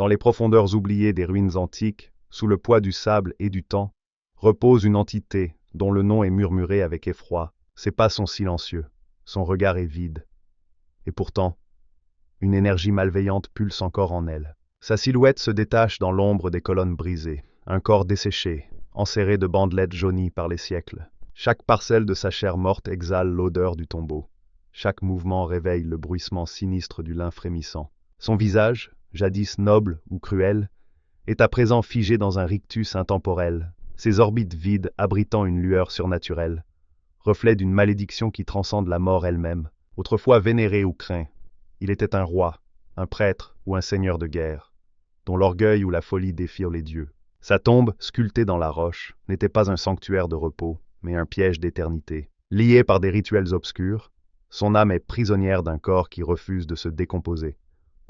Dans les profondeurs oubliées des ruines antiques, sous le poids du sable et du temps, repose une entité dont le nom est murmuré avec effroi. Ses pas sont silencieux, son regard est vide. Et pourtant, une énergie malveillante pulse encore en elle. Sa silhouette se détache dans l'ombre des colonnes brisées, un corps desséché, enserré de bandelettes jaunies par les siècles. Chaque parcelle de sa chair morte exhale l'odeur du tombeau. Chaque mouvement réveille le bruissement sinistre du lin frémissant. Son visage, jadis noble ou cruel, est à présent figé dans un rictus intemporel, ses orbites vides abritant une lueur surnaturelle, reflet d'une malédiction qui transcende la mort elle-même. Autrefois vénéré ou craint, il était un roi, un prêtre ou un seigneur de guerre, dont l'orgueil ou la folie défirent les dieux. Sa tombe, sculptée dans la roche, n'était pas un sanctuaire de repos, mais un piège d'éternité. Lié par des rituels obscurs, son âme est prisonnière d'un corps qui refuse de se décomposer,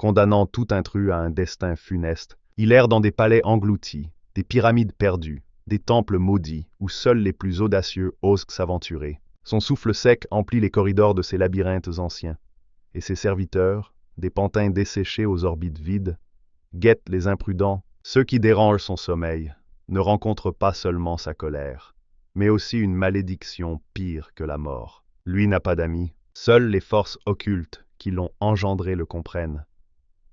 condamnant tout intrus à un destin funeste. Il erre dans des palais engloutis, des pyramides perdues, des temples maudits où seuls les plus audacieux osent s'aventurer. Son souffle sec emplit les corridors de ces labyrinthes anciens, et ses serviteurs, des pantins desséchés aux orbites vides, guettent les imprudents. Ceux qui dérangent son sommeil ne rencontrent pas seulement sa colère, mais aussi une malédiction pire que la mort. Lui n'a pas d'amis, seules les forces occultes qui l'ont engendré le comprennent,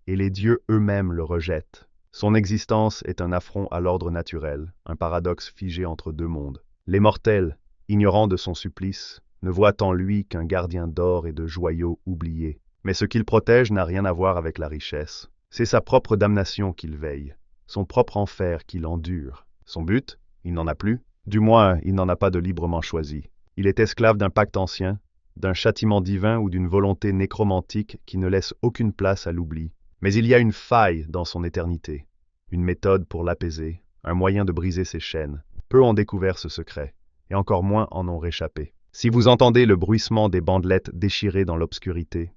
et les dieux eux-mêmes le rejettent. Son existence est un affront à l'ordre naturel, un paradoxe figé entre deux mondes. Les mortels, ignorant de son supplice, ne voient en lui qu'un gardien d'or et de joyaux oubliés. Mais ce qu'il protège n'a rien à voir avec la richesse. C'est sa propre damnation qu'il veille, son propre enfer qu'il endure. Son but, il n'en a plus. Du moins, il n'en a pas de librement choisi. Il est esclave d'un pacte ancien, d'un châtiment divin ou d'une volonté nécromantique qui ne laisse aucune place à l'oubli. Mais il y a une faille dans son éternité, une méthode pour l'apaiser, un moyen de briser ses chaînes. Peu ont découvert ce secret, et encore moins en ont réchappé. Si vous entendez le bruissement des bandelettes déchirées dans l'obscurité,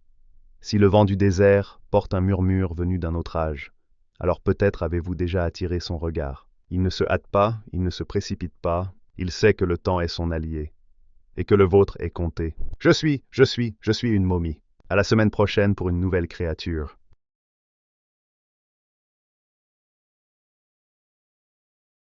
si le vent du désert porte un murmure venu d'un autre âge, alors peut-être avez-vous déjà attiré son regard. Il ne se hâte pas, il ne se précipite pas, il sait que le temps est son allié, et que le vôtre est compté. Je suis une momie. À la semaine prochaine pour une nouvelle créature.